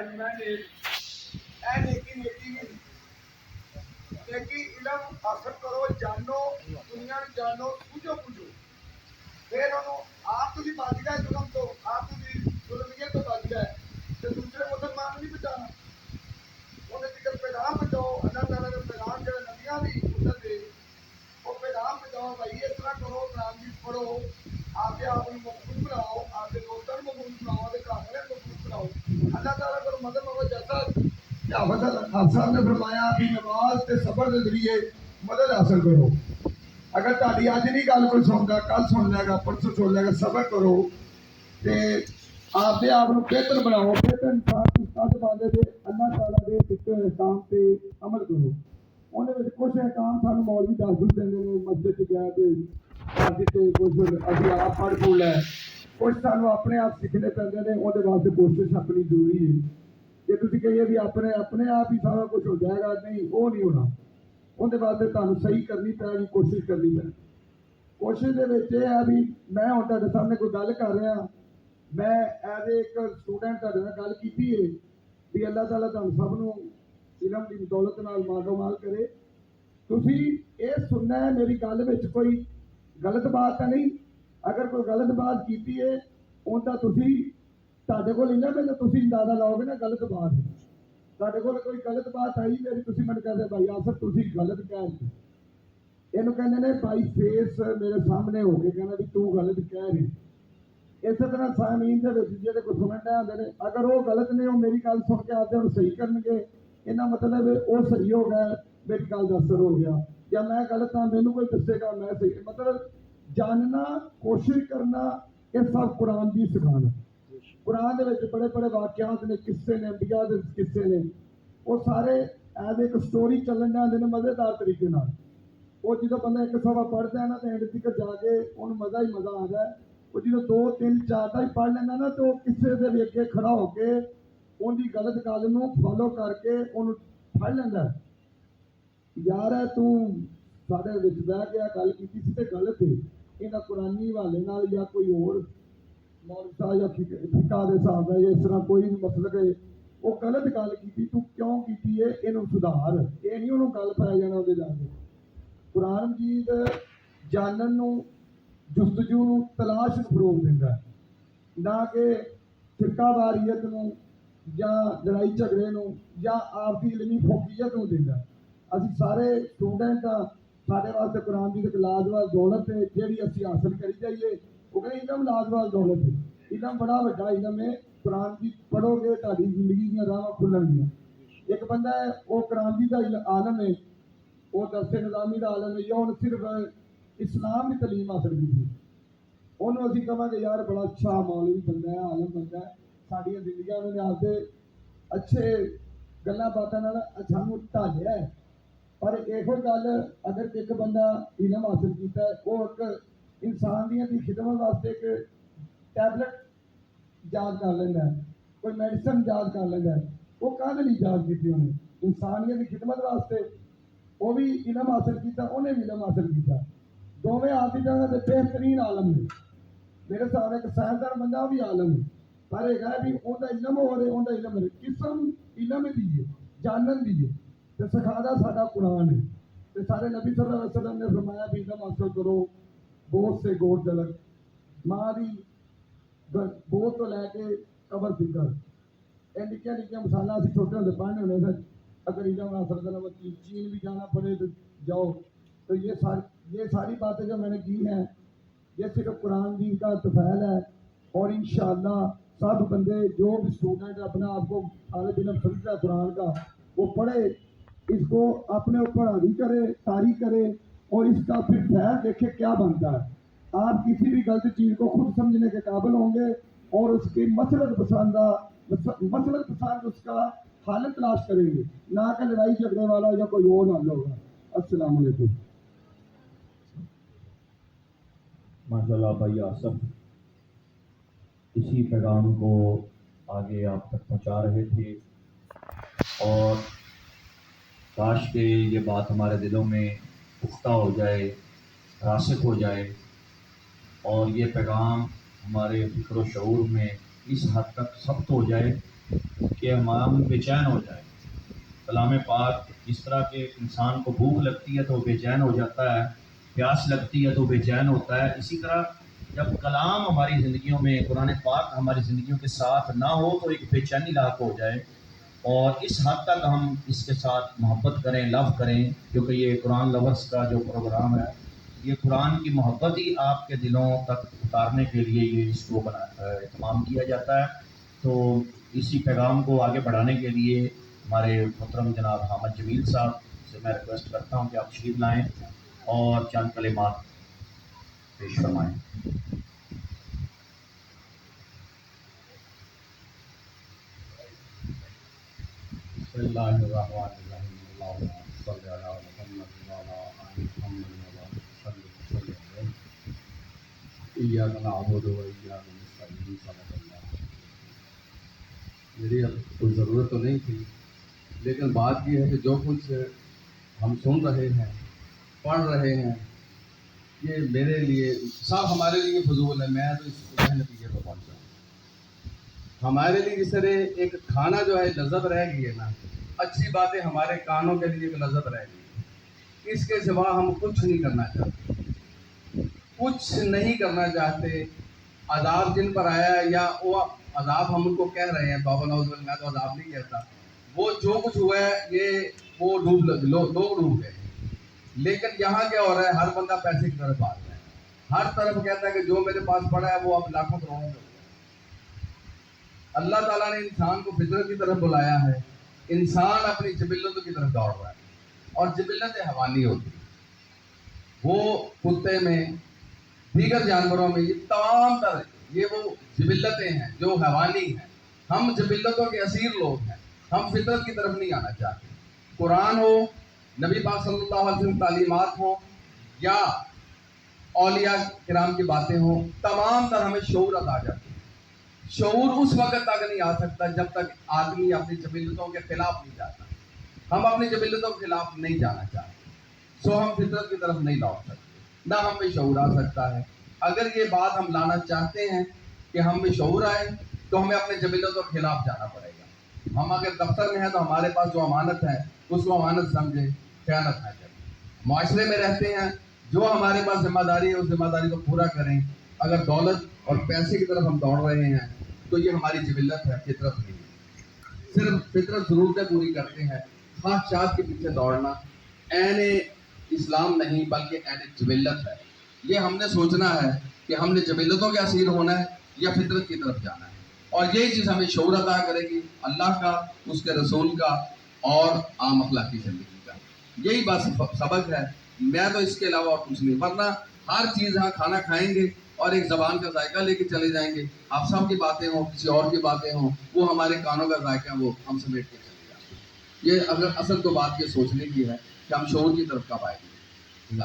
علم ہے اے نیکی نیکی نہیں نیکی علم حاصل کرو جانو دنیا میں جانو سوجو بوجھو پھر انہوں آپ تھی بچ گئے ظلم تو آپ تھی ظلمیت تو بچ گئے تو دوسرے مسلمان نہیں بچانا انہیں ذکر پیغام بچاؤ اللہ تعالیٰ کے پیغام جڑے نبیاں بھی ادھر دے وہ پیغام بچاؤ بھائی اس طرح کرو قرآن بھی پڑھو آپ کے آپ کو مقبول بناؤ آپ کے دوستوں کو مقبول بناؤ آپ کے گھر والے کو مقبول بناؤ اللہ تعالیٰ کو مدد مگو جیسا حافظ نے فرمایا کہ نماز کے صبر کے ذریعے مدد حاصل کرو اگر تاری اج نہیں گل کوئی سنتا کل سن لے گا پرسوں سن لے گا صبر کرو تے آپ دے آپ کو بہتر بناؤ بہتر انسان کی ساتھ باندھے دے اللہ تعالیٰ دے دیتے ہوئے احکام پہ عمل کرو انہیں کچھ احکام سانو مولوی دس دے دیں مسجد گئے تے کچھ ابھی آپ پڑھ پڑھ ہے کچھ سانو اپنے آپ سیکھنے پہنتے ہیں وہ واسطے کوشش اپنی ضروری ہے کہ تھی کہیے بھی اپنے آپ ہی سارا کچھ ہو جائے گا نہیں وہ نہیں ہونا اندر واسطے تمہیں صحیح کرنی پائے گی کوشش کرنی پائے کوشش کے یہ ہے بھی میں ہوں تے سامنے کوئی گل کر رہا میں ایز اے ایک اسٹوڈنٹ تے گل کی ہے بھی اللہ تعالیٰ تمہیں سب نو علم کی بدولت نال مالو مال کرے تھی یہ سننا ہے میری گل میں کوئی غلط بات تو نہیں اگر کوئی غلط بات کی ہے ان کا تھی کو علم ہے تو تھی اندازہ لاؤ گے نا غلط بات ہے تھے کو کوئی غلط بات آئی میری تھی میں کہتے بھائی آصف تھی غلط کہہ رہے یہ کہتے بھائی فیس میرے سامنے ہو کے کہنا بھی تو غلط کہہ رہے اسی طرح سامعین کے جڑے کوئی سنن ڈے آتے ہیں اگر وہ غلط نے وہ میری گل سن کے آتے ہیں صحیح کرن گے یہ مطلب وہ صحیح ہو گیا میری گل کا اثر ہو گیا یا میں غلط ہاں مینوں کوئی دسے گا میں صحیح مطلب جاننا کوشش کرنا یہ سب قرآن کی سکھانا قرآن کے بڑے بڑے واقعات نے قصے نے انبیاء کے قصے نے وہ سارے ایز ایک سٹوری چلن آتے ہیں مزیدار طریقے وہ جدو بندہ ایک سوا پڑھتا ہے نا تو اینڈ تک جا کے انہوں مزہ ہی مزہ آ جائے وہ جدو 2 3 4 ہی پڑھ لینا نا تو کسے دے بھی اگے کھڑا ہو کے ان کی غلط گل فالو کر کے انہوں پڑھ لینا یار ہے تو سارے بہ کے گل کی تے غلط ہے یہ قرآنی حوالے نال یا کوئی اور مولوی یا فقہ دے حساب ہے یا اس طرح کوئی بھی مسلک ہے وہ غلط گل کی تو کیوں کی ہے یہ سدھار یہ نہیں انہوں گل پائی جانا وہ جا کے قرآن مجید جانن نو جستجو نو تلاش نو فروغ دینا نہ کہ فرقہ واریت نو یا لڑائی جھگڑے نو یا آپ کی علمی فوقیت نو دینا اسی سارے اسٹوڈنٹ ہاں سارے واسطے قرآن کی ایک لازوال دولت ہے جیڑی اسی حاصل کری جائیے وہ کہ علم لازوال دولت ہے علم بڑا بڑا علم ہے قرآن کی پڑھو گے تاری زندگی دیا راہ کھلن گیا ایک بندہ ہے وہ قرآن کی کا عالم ہے وہ دس نظامی کا عالم ہے یا انہیں صرف اسلام کی تعلیم حاصل کی تھی انہوں اسی کہاں کہ یار بڑا اچھا مولوی بندہ ہے عالم بندہ ہے ساڑیاں زندگیاں میں آتے اچھے گلاں باتاں نال سانوں ڈھالیا ہے پر ایک گل اگر ایک بندہ علم حاصل کیتا ہے وہ ایک انسانیت کی خدمت واسطے ایک ٹیبلٹ یاد کر لینا ہے کوئی میڈیسن یاد کر لینا ہے وہ کہنے لیے یاد کی انہیں انسانیت کی خدمت واسطے وہ بھی علم حاصل کیتا انہیں بھی علم حاصل کیتا دونوں آپ کی جگہ بہترین عالم نے میرے سامنے ایک سائنسدان بندہ بھی عالم ہے پر ایک ہے بھی ان کا علم ہو رہے ان کا علم ہے قسم علم دیے جانن دیے تو سکھانا سارا قرآن ہے تو سارے نبی صلی اللہ علیہ وسلم نے فرمایا بھی علم حاصل کرو بہت سے گور جلک ماں کی بہت تو لے کے قبر فکر یہ نکیا نکیا مثالیں اسی چھوٹے ہوتے پڑھنے ہونے سر اگر علم حاصل کرنا چین بھی جانا پڑے تو جاؤ تو یہ ساری باتیں جو میں نے کی ہیں یہ صرف قرآن دین کا تفیل ہے اور انشاءاللہ سب بندے جو بھی اسٹوڈنٹ اپنا آپ کو طالب علم سمجھتا ہے قرآن کا وہ پڑھے اس کو اپنے اوپر حاوی کرے طاری کرے اور اس کا پھر فیل دیکھے کیا بنتا ہے آپ کسی بھی غلط چیز کو خود سمجھنے کے قابل ہوں گے اور اس کی مسلک پسند اس کا حل تلاش کریں گے نہ کہ لڑائی جھگڑے والا یا کوئی اور حل ہوگا السلام علیکم ماشاء اللہ بھائی آصف اسی پیغام کو آگے آپ تک پہنچا رہے تھے اور کاش کہ یہ بات ہمارے دلوں میں پختہ ہو جائے راسخ ہو جائے اور یہ پیغام ہمارے فکر و شعور میں اس حد تک ثبت ہو جائے کہ ہم بے چین ہو جائیں. کلام پاک جس طرح کہ انسان کو بھوک لگتی ہے تو وہ بے چین ہو جاتا ہے، پیاس لگتی ہے تو بے چین ہوتا ہے، اسی طرح جب کلام ہماری زندگیوں میں، قرآن پاک ہماری زندگیوں کے ساتھ نہ ہو تو ایک بے چینی لاحق ہو جائے. اور اس حد تک ہم اس کے ساتھ محبت کریں، لو کریں، کیونکہ یہ قرآن لورس کا جو پروگرام ہے، یہ قرآن کی محبت ہی آپ کے دلوں تک اتارنے کے لیے یہ اس کو اہتمام کیا جاتا ہے. تو اسی پیغام کو آگے بڑھانے کے لیے ہمارے محترم جناب حامد جمیل صاحب سے میں ریکویسٹ کرتا ہوں کہ آپ تشریف لائیں اور چند کلمات پیش فرمائیں. بسم اللہ الرحمن الرحیم. اللہم صلی علی محمد وعلی آل محمد وبارک وسلم. ایاک نعبد و ایاک نستعین. صدق اللہ. میری اب کوئی ضرورت تو نہیں تھی، لیکن بات یہ ہے کہ جو کچھ ہم سن رہے ہیں، پڑھ رہے ہیں، یہ میرے لیے صاف ہمارے لیے فضول ہے. میں تو اس نتیجے پر پہنچا ہوں. ہمارے لیے جس طرح ایک کھانا جو ہے لذت رہ گئی ہے نا، اچھی باتیں ہمارے کانوں کے لیے ایک لذت رہ گئی. اس کے سوا ہم کچھ نہیں کرنا چاہتے، کچھ نہیں کرنا چاہتے. عذاب جن پر آیا ہے یا وہ عذاب ہم ان کو کہہ رہے ہیں، بابا نوز میں تو عذاب نہیں کہتا. وہ جو کچھ ہوا ہے یہ وہ لوگ ڈوب گئے. لیکن یہاں کیا ہو رہا ہے؟ ہر بندہ پیسے کی طرف بھاگ رہا ہے. ہر طرف کہتا ہے کہ جو میرے پاس پڑا ہے وہ اب لاکھوں کروڑوں میں. اللہ تعالیٰ نے انسان کو فطرت کی طرف بلایا ہے. انسان اپنی جبلتوں کی طرف دوڑ رہا ہے، اور جبلتیں حیوانی ہوتی ہیں. وہ کتے میں، دیگر جانوروں میں، یہ تمام تر یہ وہ جبلتیں ہیں جو حیوانی ہیں. ہم جبلتوں کے اسیر لوگ ہیں. ہم فطرت کی طرف نہیں آنا چاہتے. قرآن ہو، نبی پاک صلی اللہ علیہ وسلم تعلیمات ہوں، یا اولیاء کرام کی باتیں ہوں، تمام تر ہمیں شعور عطا جاتی ہے. شعور اس وقت تک نہیں آ سکتا جب تک آدمی اپنی جبلتوں کے خلاف نہیں جاتا. ہم اپنی جبلتوں کے خلاف نہیں جانا چاہتے، سو ہم فطرت کی طرف نہیں لوٹ سکتے. نہ ہم میں شعور آ سکتا ہے. اگر یہ بات ہم لانا چاہتے ہیں کہ ہم میں شعور آئے تو ہمیں اپنے جبلتوں کے خلاف جانا پڑے گا. ہم اگر دفتر میں ہیں تو ہمارے پاس جو امانت ہے اس کو امانت سمجھیں، خیانت نہ کریں. معاشرے میں رہتے ہیں، جو ہمارے پاس ذمہ داری ہے اس ذمہ داری کو پورا کریں. اگر دولت اور پیسے کی طرف ہم دوڑ رہے ہیں تو یہ ہماری جبلت ہے، فطرت نہیں ہے. صرف فطرت ضرورتیں پوری کرتے ہیں. خواہشات کے پیچھے دوڑنا عین اسلام نہیں بلکہ عین جبلت ہے. یہ ہم نے سوچنا ہے کہ ہم نے جبلتوں کے اسیر ہونا ہے یا فطرت کی طرف جانا ہے. اور یہی چیز ہمیں شعور عطا کرے گی، اللہ کا، اس کے رسول کا اور عام اخلاقی زندگی کا. یہی بات سبق ہے. میں تو اس کے علاوہ اور کچھ نہیں. ورنہ ہر چیز ہاں کھانا کھائیں گے اور ایک زبان کا ذائقہ لے کے چلے جائیں گے. آپ سب کی باتیں ہوں، کسی اور کی باتیں ہوں، وہ ہمارے کانوں کا ذائقہ وہ ہم سمیٹ کے چلے جائیں گے. یہ اگر اصل تو بات یہ سوچنے کی ہے کہ ہم شعور کی طرف کب آئیں گے.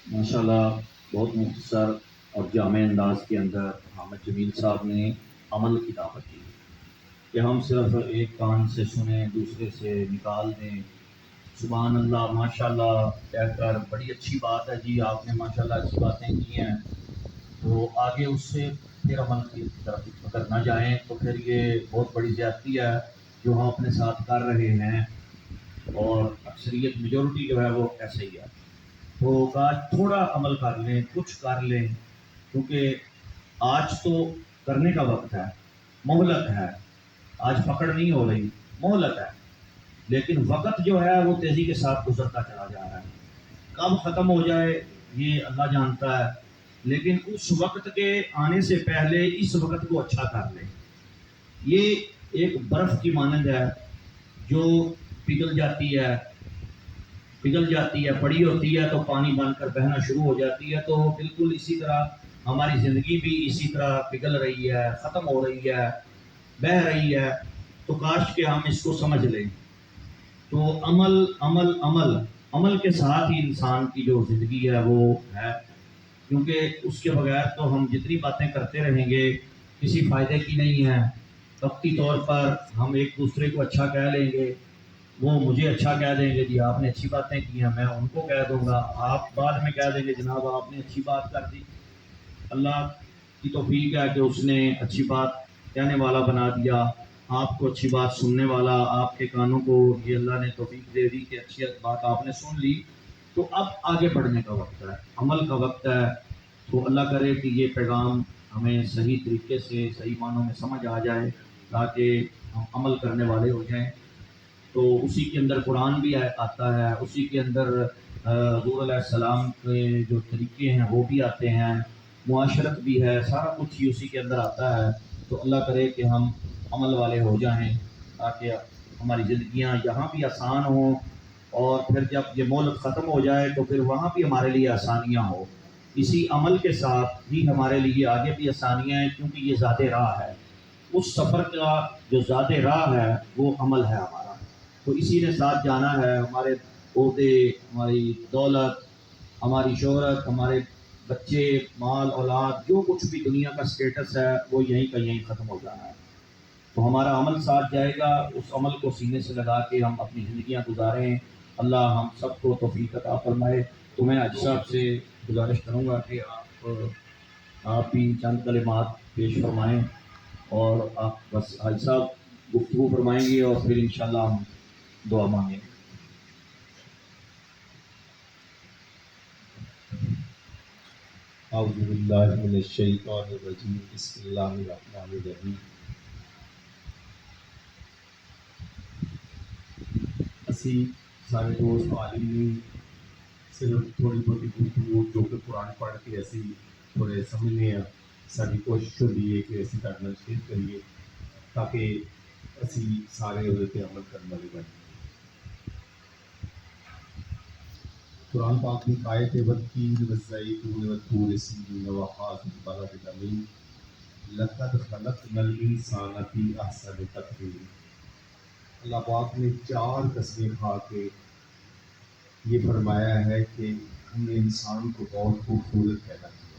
ماشاءاللہ بہت مختصر اور جامع انداز کے اندر حامد جمیل صاحب نے عمل کی دعوت دی کہ ہم صرف ایک کان سے سنیں، دوسرے سے نکال دیں. سبحان اللہ، ماشاءاللہ کہہ کر بڑی اچھی بات ہے جی، آپ نے ماشاءاللہ اچھی باتیں کی ہیں. تو آگے اس سے پھر عمل کی طرف اگر نہ جائیں تو پھر یہ بہت بڑی زیادتی ہے جو ہم اپنے ساتھ کر رہے ہیں، اور اکثریت میجورٹی جو ہے وہ ایسے ہی ہے. تو کاش تھوڑا عمل کر لیں، کچھ کر لیں، کیونکہ آج تو کرنے کا وقت ہے. مہلت ہے، آج پکڑ نہیں ہو رہی، مہلت ہے. لیکن وقت جو ہے وہ تیزی کے ساتھ گزرتا چلا جا رہا ہے. کب ختم ہو جائے یہ اللہ جانتا ہے، لیکن اس وقت کے آنے سے پہلے اس وقت کو اچھا کر لیں. یہ ایک برف کی مانند ہے جو پگھل جاتی ہے، پڑی ہوتی ہے تو پانی بن کر بہنا شروع ہو جاتی ہے. تو بالکل اسی طرح ہماری زندگی بھی اسی طرح پگھل رہی ہے، ختم ہو رہی ہے، بہہ رہی ہے. تو کاش کہ ہم اس کو سمجھ لیں. تو عمل عمل عمل عمل کے ساتھ ہی انسان کی جو زندگی ہے وہ ہے، کیونکہ اس کے بغیر تو ہم جتنی باتیں کرتے رہیں گے کسی فائدے کی نہیں ہے. وقتی طور پر ہم ایک دوسرے کو اچھا کہہ لیں گے، وہ مجھے اچھا کہہ دیں گے، جی آپ نے اچھی باتیں کی ہیں، میں ان کو کہہ دوں گا، آپ بعد میں کہہ دیں گے جناب آپ نے اچھی بات کر دی. اللہ کی توفیق ہے کہ اس نے اچھی بات کہنے والا بنا دیا، آپ کو اچھی بات سننے والا، آپ کے کانوں کو یہ اللہ نے توفیق دے دی کہ اچھی بات آپ نے سن لی۔ تو اب آگے بڑھنے کا وقت ہے، عمل کا وقت ہے۔ تو اللہ کرے کہ یہ پیغام ہمیں صحیح طریقے سے صحیح معنوں میں سمجھ آ جائے تاکہ ہم عمل کرنے والے ہو جائیں۔ تو اسی کے اندر قرآن بھی آتا ہے، اسی کے اندر حضور علیہ السلام کے جو طریقے ہیں وہ بھی آتے ہیں، معاشرت بھی ہے، سارا کچھ ہی اسی کے اندر آتا ہے۔ تو اللہ کرے کہ ہم عمل والے ہو جائیں تاکہ ہماری زندگیاں یہاں بھی آسان ہوں، اور پھر جب یہ ملک ختم ہو جائے تو پھر وہاں بھی ہمارے لیے آسانیاں ہوں۔ اسی عمل کے ساتھ ہی ہمارے لیے آگے بھی آسانیاں ہیں، کیونکہ یہ ذات راہ ہے۔ اس سفر کا جو ذات راہ ہے وہ عمل ہے ہمارا، تو اسی نے ساتھ جانا ہے۔ ہمارے عہدے، ہماری دولت، ہماری شہرت، ہمارے بچے، مال اولاد، جو کچھ بھی دنیا کا سٹیٹس ہے وہ یہیں کا یہیں ختم ہو جانا ہے۔ تو ہمارا عمل ساتھ جائے گا، اس عمل کو سینے سے لگا کے ہم اپنی زندگیاں گزاریں۔ اللہ ہم سب کو توفیق عطا فرمائے۔ تو میں حاجی صاحب سے گزارش کروں گا کہ آپ بھی چند کلمات پیش فرمائیں، اور آپ بس حاجی صاحب گفتگو فرمائیں گے اور پھر انشاءاللہ ہم دعا مانگیں گے۔ اعوذ باللہ من الشیطان الرجیم، بسم اللہ الرحمن الرحیم۔ اسی سارے دوست عالم نہیں، صرف تھوڑی بہت گفتگو جو کہ قرآن پڑھ کے اسی تھوڑے سمجھنے ہیں، ساری کوشش ہوتی ہے کہ اسی کرنا شیئر کریے تاکہ اسی سارے ہوئے پہ عمل کرنے والے بنیں۔ قرآن پاک میں آیت والتین والزیتون والطور سینین وهذا البلد الامین لقد خلقنا الانسان فی احسن تقویم۔ اللہ پاک نے 4 قسمیں کھا کے یہ فرمایا ہے کہ ہم نے انسان کو بہت خوبصورت پیدا کیا۔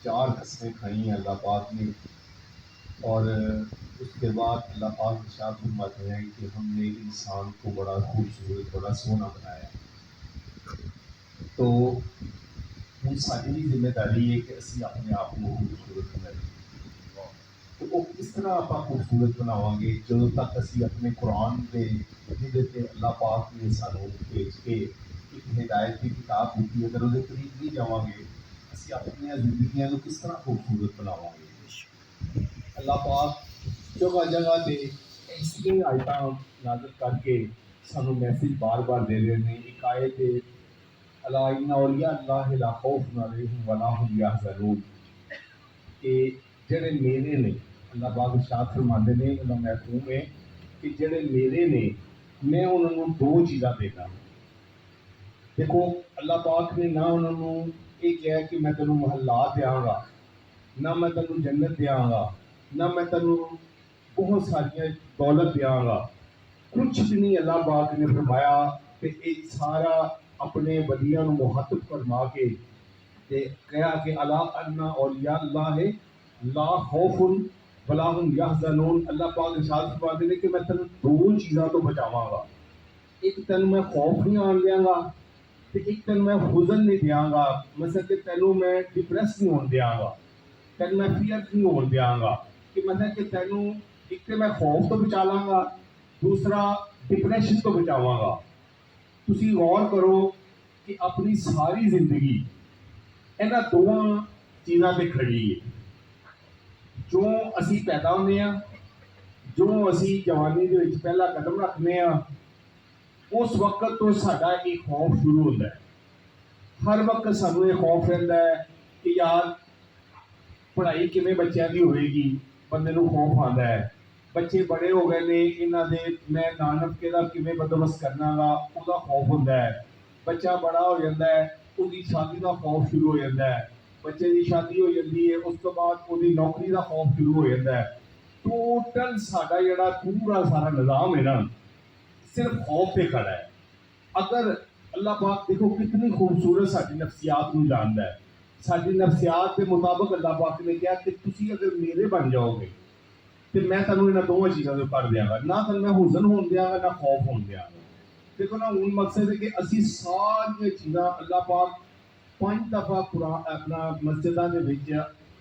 4 قسمیں کھائی ہیں اللہ پاک نے، اور اس کے بعد اللہ پاک ارشاد فرماتے ہیں کہ ہم نے انسان کو بڑا خوبصورت، بڑا سونا بنایا ہے۔ تو ہم ساری ذمہ داری ہے کہ اسی اپنے آپ کو خوبصورت بنائیں۔ تو وہ کس طرح آپ خوبصورت بناؤں گے؟ جدوں تک اسی اپنے قرآن کے جہدے اللہ پاک نے سانوں بھیج کے ایک ہدایت کی کتاب دیتی ہے، اگر وہ قریب نہیں جاؤں گے اسی اپنی زندگیاں کو کس طرح خوبصورت بناؤں گے؟ اللہ پاک جگہ جگہ تے ایسی آیتاں نازل کر کے سانوں میسج بار بار دے رہے ہیں۔ ایک آیت ہے الا ان اولیاء اللہ لا خوف علیہم ولا هم یحزنون، کہ جڑے میرے نے، اللہ پاک ارشاد فرماتے ہیں اللہ محفوظ ہے کہ جڑے میرے نے میں انہوں 2 چیزاں دینا۔ دیکھو اللہ پاک نے نہ انہوں یہ کہا کہ میں تینوں محلات دیاں گا، نہ میں تینوں جنت دیاں گا، نہ میں تینوں بہت ساری دولت دیاں گا، کچھ بھی نہیں۔ اللہ پاک نے فرمایا کہ ایک سارا اپنے ولیاں نو مخاطب فرما کے تے کہا کہ الا ان اولیاء اللہ لا خوف ولا هم یحزنون۔ اللہ پاک ارشاد فرماتے ہیں کہ میں تینوں 2 چیزاں تو بچاواں گا، ایک تینوں میں خوف نہیں آن دیاں گا تے ایک تینوں میں حزن نہیں دیاں گا، مثلا کہ تینوں میں ڈپریس نہیں ہون دیاں گا، تینوں میں فیئر نہیں ہون دیاں گا، کہ مطلب کہ تینوں ایک تے میں خوف تو بچا لاں گا، دوسرا ڈپریشن تو بچاواں گا۔ تسی غور کرو کہ اپنی ساری زندگی انہاں 2 چیزاں پہ کھڑی ہے۔ جو اسی پیدا ہونے ہیں، جو اسی جوانی دے وچ پہلا قدم رکھنے ہیں، اس وقت تو ساڈا ایک خوف شروع ہوتا ہے۔ ہر وقت سانوں یہ خوف رہتا ہے کہ یار پڑھائی کیویں بچیاں دی ہوئے گی، بندے نوں خوف آندا ہے۔ بچے بڑے ہو گئے نے، انہاں دے میں نانفقے دا کیویں بندوبست کرنا گا، او دا خوف ہوندا ہے۔ بچہ بڑا ہو جاندا ہے، اس دی شادی دا خوف شروع ہو جاندا ہے۔ بچے دی شادی ہو جاندی ہے، اس تو بعد او دی نوکری دا خوف شروع ہو جاندا ہے۔ ٹوٹل ساڈا جڑا پورا سارا نظام ہے نا صرف خوف پہ کھڑا ہے۔ اگر اللہ پاک دیکھو کتنی خوبصورت ساری نفسیات کو جانتا ہے، ساری نفسیات کے مطابق اللہ پاک نے کہا کہ تسی اگر میرے بن جاؤ گے تو میں تمہیں انہاں 2 چیزوں کو کر دیاں گا، نہ تمہیں حزن ہون دیاں گا، نہ خوف ہون دیاں گا۔ دیکھو نا ہوں مقصد ہے کہ اسی ساری چیزاں اللہ پاک 5 دفعہ قرآن اپنا مسجداں دے وچ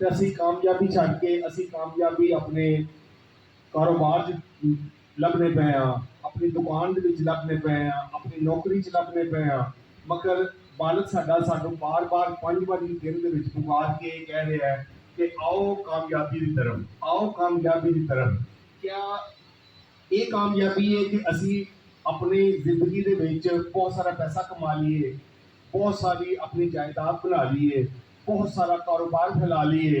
ਤੇ ਅਸੀਂ ਕਾਮਯਾਬੀ ਛੱਡ ਕੇ ਅਸੀਂ ਕਾਮਯਾਬੀ ਆਪਣੇ ਕਾਰੋਬਾਰ 'ਚ ਲੱਭਣੇ ਪਏ ਹਾਂ, ਆਪਣੀ ਦੁਕਾਨ ਦੇ ਵਿੱਚ ਲੱਭਣੇ ਪਏ ਹਾਂ, ਆਪਣੀ ਨੌਕਰੀ 'ਚ ਲੱਭਣੇ ਪਏ ਹਾਂ, ਮਗਰ ਮਾਲਕ ਸਾਡਾ ਸਾਨੂੰ ਬਾਰ-ਬਾਰ 5 ਵਾਰੀ ਦਿਨ ਦੇ ਵਿੱਚ ਪੁਕਾਰ ਕੇ ਕਹਿ ਰਿਹਾ ਹੈ ਕਿ ਆਓ ਕਾਮਯਾਬੀ ਦੀ ਤਰਫ, ਆਓ ਕਾਮਯਾਬੀ ਦੀ ਤਰਫ। ਕਿਆ ਇਹ ਕਾਮਯਾਬੀ ਹੈ ਕਿ ਅਸੀਂ ਆਪਣੀ ਜ਼ਿੰਦਗੀ ਦੇ ਵਿੱਚ ਬਹੁਤ ਸਾਰਾ ਪੈਸਾ ਕਮਾ ਲਈਏ, ਬਹੁਤ ਸਾਰੀ ਆਪਣੀ ਜਾਇਦਾਦ ਬਣਾ ਲਈਏ, ਬਹੁਤ ਸਾਰਾ ਕਾਰੋਬਾਰ ਫੈਲਾ ਲਈਏ?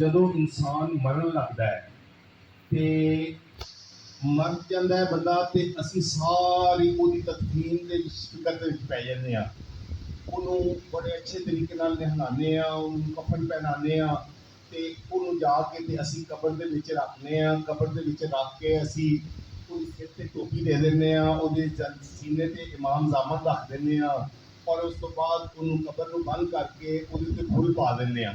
ਜਦੋਂ ਇਨਸਾਨ ਮਰਨ ਲੱਗਦਾ ਹੈ ਤੇ ਮਰ ਜਾਂਦਾ ਹੈ ਬੰਦਾ ਤੇ ਅਸੀਂ ਸਾਰੀ ਉਹਦੀ ਤਕਦੀਮ ਦੇ ਫਿਕਰ ਦੇ ਵਿੱਚ ਪੈ ਜਾਂਦੇ ਆ। ਉਹਨੂੰ ਬੜੇ ਅੱਛੇ ਤਰੀਕੇ ਨਾਲ ਨਹਿਲਾਉਂਦੇ ਆ, ਉਹਨੂੰ ਕਫਨ ਪਹਿਨਾਉਂਦੇ ਆ ਤੇ ਉਹਨੂੰ ਜਾ ਕੇ ਤੇ ਅਸੀਂ ਕਬਰ ਦੇ ਵਿੱਚ ਰੱਖਦੇ ਆ। ਕਬਰ ਦੇ ਵਿੱਚ ਰੱਖ ਕੇ ਅਸੀਂ ਉਹਦੇ ਸਿਰ ਤੇ ਟੋਪੀ ਦੇ ਦਿੰਦੇ ਆ, ਉਹਦੇ ਸੀਨੇ ਤੇ ਇਮਾਮ ਜ਼ਾਮਨ ਰੱਖ ਦਿੰਦੇ ਆ ਔਰ ਉਸ ਤੋਂ ਬਾਅਦ ਉਹਨੂੰ ਕਬਰ ਨੂੰ ਬੰਦ ਕਰਕੇ ਉਹਦੇ ਉੱਤੇ ਫੁੱਲ ਪਾ ਦਿੰਦੇ ਆ।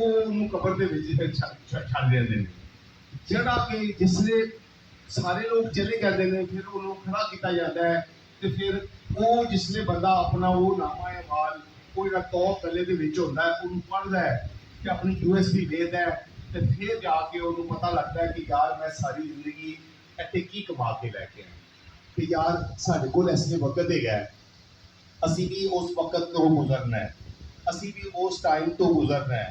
ਉਹਨੂੰ ਕਬਰ ਦੇ ਵਿੱਚ ਫਿਰ ਛੱਡ ਦਿੰਦੇ ਨੇ। ਜਿਹੜਾ ਕਿ ਜਿਸਲੇ ਸਾਰੇ ਲੋਕ ਚਲੇ ਜਾਂਦੇ ਨੇ ਫਿਰ ਉਹਨੂੰ ਖੜਾ ਕੀਤਾ ਜਾਂਦਾ ਹੈ ਤੇ ਫਿਰ ਉਹ ਜਿਸਲੇ ਬੰਦਾ ਆਪਣਾ ਉਹ ਨਾਮਾ ਹੈ ਮਾਲ ਉਹ ਜਿਹੜਾ ਤੌਬ ਗਲੇ ਦੇ ਵਿੱਚ ਹੁੰਦਾ ਹੈ ਉਹਨੂੰ ਪੜ੍ਹਦਾ ਹੈ ਤੇ ਆਪਣੀ USB ਦੇਦਾ ਹੈ ਤੇ ਫਿਰ ਜਾ ਕੇ ਉਹਨੂੰ ਪਤਾ ਲੱਗਦਾ ਹੈ ਕਿ ਯਾਰ ਮੈਂ ਸਾਰੀ ਜ਼ਿੰਦਗੀ ਇੱਥੇ ਕੀ ਕਮਾ ਕੇ ਲੈ ਕੇ ਆਇਆ ਤੇ ਯਾਰ ਸਾਡੇ ਕੋਲ ਐਸੇ ਵਕਤ ਹੈਗਾ ਅਸੀਂ ਵੀ ਉਸ ਵਕਤ ਤੋਂ ਗੁਜ਼ਰਨਾ ਹੈ, ਅਸੀਂ ਵੀ ਉਸ ਟਾਈਮ ਤੋਂ ਗੁਜ਼ਰਨਾ ਹੈ।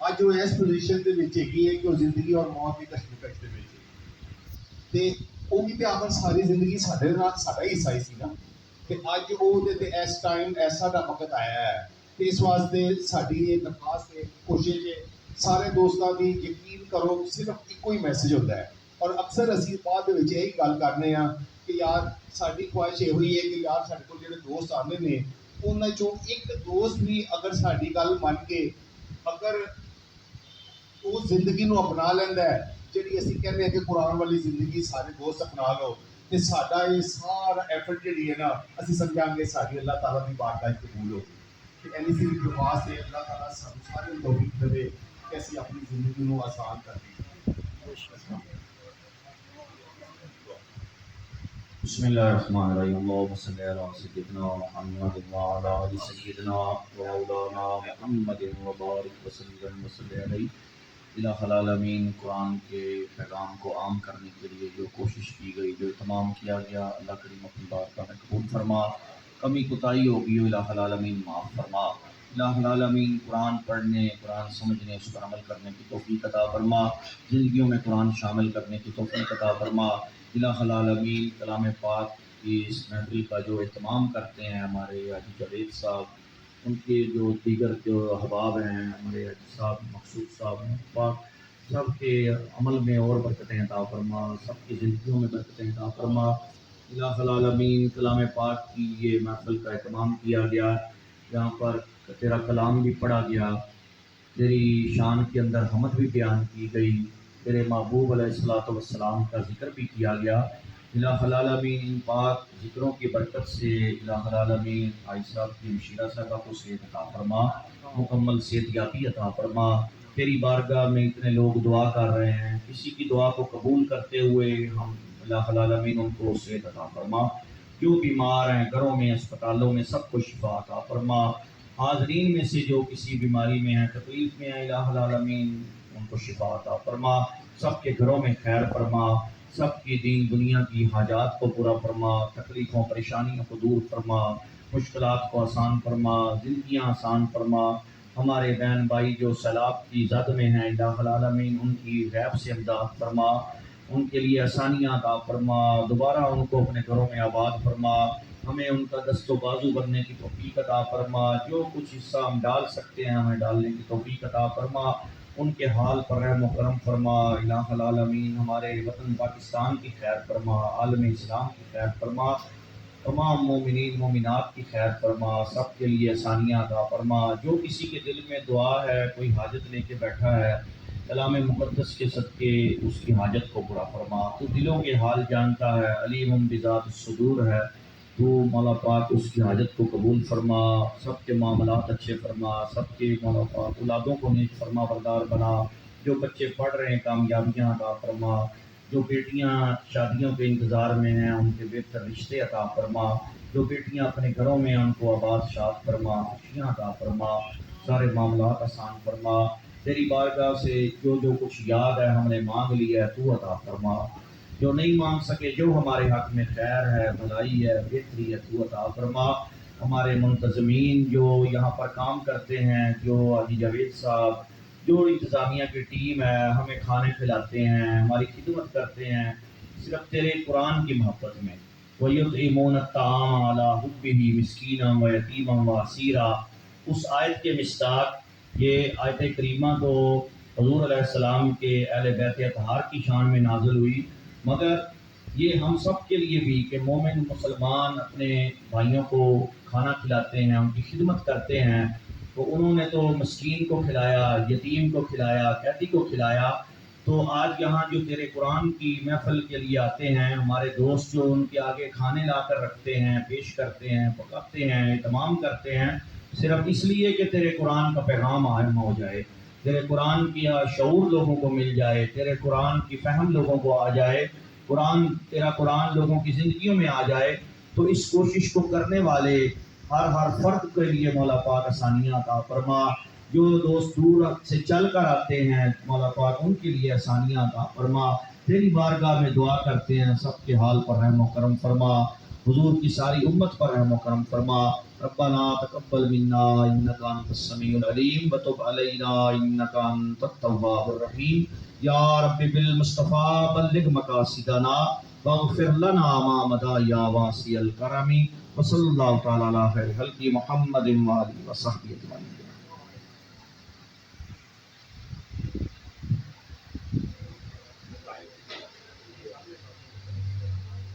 ਅੱਜ ਉਹ ਇਸ ਪੋਜੀਸ਼ਨ ਦੇ ਵਿੱਚ ਹੈਗੀ ਹੈ ਕਿ ਉਹ ਜ਼ਿੰਦਗੀ ਔਰ ਮੌਤ ਦੀ ਕਸ਼ਮਕਸ਼ ਦੇ ਵਿੱਚ ਤੇ ਉਹ ਵੀ ਤੇ ਆਖਰ ਸਾਰੀ ਜ਼ਿੰਦਗੀ ਸਾਡੇ ਨਾਲ ਸਾਡਾ ਹੀ ਹਿੱਸਾ ਹੀ ਸੀ ਨਾ ਤੇ ਅੱਜ ਉਹਦੇ ਤੇ ਇਸ ਟਾਈਮ ਐਸਾ ਦਾ ਵਕਤ ਆਇਆ ਹੈ ਤੇ ਇਸ ਵਾਸਤੇ ਸਾਡੀ ਇਹ ਦਰਖਾਸਤ ਹੈ ਕੋਸ਼ਿਸ਼ ਹੈ ਸਾਰੇ ਦੋਸਤਾਂ ਦੀ ਯਕੀਨ ਕਰੋ ਸਿਰਫ ਇੱਕੋ ਹੀ ਮੈਸੇਜ ਹੁੰਦਾ ਹੈ ਔਰ ਅਕਸਰ ਅਸੀਂ ਬਾਅਦ ਦੇ ਵਿੱਚ ਇਹੀ ਗੱਲ ਕਰਨੇ ਆ ਕਿ ਯਾਰ ਸਾਡੀ ਖੁਆਇਸ਼ ਇਹੋ ਹੀ ਹੈ ਕਿ ਯਾਰ ਸਾਡੇ ਕੋਲ ਜਿਹੜੇ ਦੋਸਤ ਆਉਂਦੇ ਨੇ ਉਹਨਾਂ ਚੋਂ ਇੱਕ ਦੋਸਤ ਵੀ ਅਗਰ ਸਾਡੀ ਗੱਲ ਮੰਨ ਕੇ ਅਗਰ ਉਹ ਜ਼ਿੰਦਗੀ ਨੂੰ ਅਪਣਾ ਲੈਂਦਾ ਹੈ ਜਿਹੜੀ ਅਸੀਂ ਕਹਿੰਦੇ ਹਾਂ ਕਿ ਕੁਰਾਨ ਵਾਲੀ ਜ਼ਿੰਦਗੀ ਸਾਰੇ ਦੋਸਤ ਅਪਣਾ ਲਓ ਤੇ ਸਾਡਾ ਇਹ ਸਾਰਾ ਐਫਰਟ ਜਿਹੜੀ ਹੈ ਨਾ ਅਸੀਂ ਸਮਝਾਂਗੇ ਸਾਡੀ ਅੱਲਾਹ ਤਾਲਾ ਦੀ ਬਾਰਗਾਹ 'ਚ ਕਬੂਲ ਹੋਗੀ ਤੇ ਐਨੀ ਸੀ ਦੁਆਸ ਹੈ ਅੱਲਾਹ ਤਾਲਾ ਸਾਨੂੰ ਸਾਰਿਆਂ ਨੂੰ ਤੌਫੀਕ ਦੇਵੇ ਕਿ ਅਸੀਂ ਆਪਣੀ ਜ਼ਿੰਦਗੀ ਨੂੰ ਆਸਾਨ ਕਰ ਦਈਏ। بسم اللہ الرحمن الرحیم اللہم صلی علی سیدنا محمد وعلی آل سیدنا مولانا محمد وبارک وسلم وصلی علیہ الہ العالمین۔ قرآن کے پیغام کو عام کرنے کے لیے جو کوشش کی گئی، جو اہتمام کیا گیا، اللہ کریم اپنی بارگاہ میں قبول فرما۔ کمی کوتاہی ہوگی الہ العالمین معاف فرما۔ الہ العالمین قرآن پڑھنے، قرآن سمجھنے، اس پر عمل کرنے کی توفیق عطا فرما۔ زندگیوں میں قرآن شامل کرنے کی توفیق عطا فرما۔ الہ العالمین کلام پاک کی اس محفل کا جو اہتمام کرتے ہیں ہمارے حاجی جاوید صاحب، ان کے جو دیگر جو احباب ہیں، ہمارے حاجی صاحب مقصود صاحب پاک، سب کے عمل میں اور برکتیں عطا فرما، سب کی زندگیوں میں برکتیں عطا فرما۔ الہ العالمین کلام پاک کی یہ محفل کا اہتمام کیا گیا، جہاں پر تیرا کلام بھی پڑھا گیا، تیری شان کے اندر حمد بھی بیان کی گئی، تیرے محبوب علیہ الصلوۃ والسلام کا ذکر بھی کیا گیا۔ الہ العالمین ان پاک ذکروں کی برکت سے الہ العالمین آئی صاحب کی مشیرہ صاحبہ کو صحت عطا فرما، مکمل صحت یابی عطا فرما۔ تیری بارگاہ میں اتنے لوگ دعا کر رہے ہیں، کسی کی دعا کو قبول کرتے ہوئے ہم الہ العالمین ان کو صحت عطا فرما۔ جو بیمار ہیں گھروں میں، اسپتالوں میں، سب کو شفا عطا فرما۔ حاضرین میں سے جو کسی بیماری میں ہیں، تکلیف میں ہیں، الہ العالمین ان کو شفا عطا فرما، سب کے گھروں میں خیر فرما، سب کی دین دنیا کی حاجات کو پورا فرما، تکلیفوں پریشانیوں کو دور فرما، مشکلات کو آسان فرما، زندگیاں آسان فرما۔ ہمارے بہن بھائی جو سیلاب کی زد میں ہیں، الہ العالمین ان کی غیب سے امداد فرما، ان کے لیے آسانیاں عطا فرما، دوبارہ ان کو اپنے گھروں میں آباد فرما۔ ہمیں ان کا دست و بازو بننے کی توفیق عطا فرما، جو کچھ حصہ ہم ڈال سکتے ہیں ہمیں ڈالنے کی توفیق عطا فرما۔ ان کے حال پر رحم و کرم فرما۔ الہ العالمین ہمارے وطن پاکستان کی خیر فرما، عالم اسلام کی خیر فرما، تمام مومنین مومنات کی خیر فرما، سب کے لیے آسانیاں عطا فرما۔ جو کسی کے دل میں دعا ہے، کوئی حاجت لے کے بیٹھا ہے، کلام مقدس کے صدقے اس کی حاجت کو پورا فرما۔ تو دلوں کے حال جانتا ہے، علیم بذات الصدور ہے، تو مولا پاک اس کی حاجت کو قبول فرما، سب کے معاملات اچھے فرما، سب کے مولا پاک اولادوں کو نیک فرما بردار بنا۔ جو بچے پڑھ رہے ہیں کامیابیاں عطا فرما، جو بیٹیاں شادیوں کے انتظار میں ہیں ان کے بہتر رشتے عطا فرما، جو بیٹیاں اپنے گھروں میں ان کو آباد شاد فرما، خوشیاں عطا فرما، سارے معاملات آسان فرما۔ تیری بارگاہ سے جو جو کچھ یاد ہے ہم نے مانگ لیا ہے تو عطا فرما، جو نہیں مانگ سکے جو ہمارے حق میں خیر ہے، بھلائی ہے، بہتری ہے تو عطا فرما۔ ہمارے منتظمین جو یہاں پر کام کرتے ہیں، جو حاجی جاوید صاحب، جو انتظامیہ کی ٹیم ہے، ہمیں کھانے کھلاتے ہیں، ہماری خدمت کرتے ہیں صرف تیرے قرآن کی محبت میں۔ وَيُطْعِمُونَ الطَّعَامَ عَلَىٰ حُبِّهِ مِسْكِينًا وَيَتِيمًا وَأَسِيرًا، اس آیت کے مصداق یہ آیت کریمہ تو حضور علیہ السلام کے اہل بیت اطہار کی شان میں نازل ہوئی، مگر یہ ہم سب کے لیے بھی کہ مومن مسلمان اپنے بھائیوں کو کھانا کھلاتے ہیں، ان کی خدمت کرتے ہیں، تو انہوں نے تو مسکین کو کھلایا، یتیم کو کھلایا، قیدی کو کھلایا۔ تو آج یہاں جو تیرے قرآن کی محفل کے لیے آتے ہیں ہمارے دوست، جو ان کے آگے کھانے لا کر رکھتے ہیں، پیش کرتے ہیں، پکاتے ہیں، اہتمام کرتے ہیں، صرف اس لیے کہ تیرے قرآن کا پیغام عام ہو جائے، تیرے قرآن کی شعور لوگوں کو مل جائے، تیرے قرآن کی فہم لوگوں کو آ جائے، تیرا قرآن لوگوں کی زندگیوں میں آ جائے، تو اس کوشش کو کرنے والے ہر فرد کے لیے مولا پاک آسانیاں عطا فرما۔ جو دوست دور سے چل کر آتے ہیں مولا پاک ان کے لیے آسانیاں عطا فرما۔ تیری بارگاہ میں دعا کرتے ہیں، سب کے حال پر رحم و کرم فرما، حضور کی ساری امت پر رحم و کرم فرما۔ ربنا تقبل منا انک انت السمیع العلیم وتب علینا انک انت التواب الرحیم۔ یا رب بالمصطفیٰ بلغ مقاصدنا واغفر لنا ما مضى یا واسع الکرم، وصلی اللہ تعالی علی خیر خلق محمد وآلہ وصحبہ اجمعین۔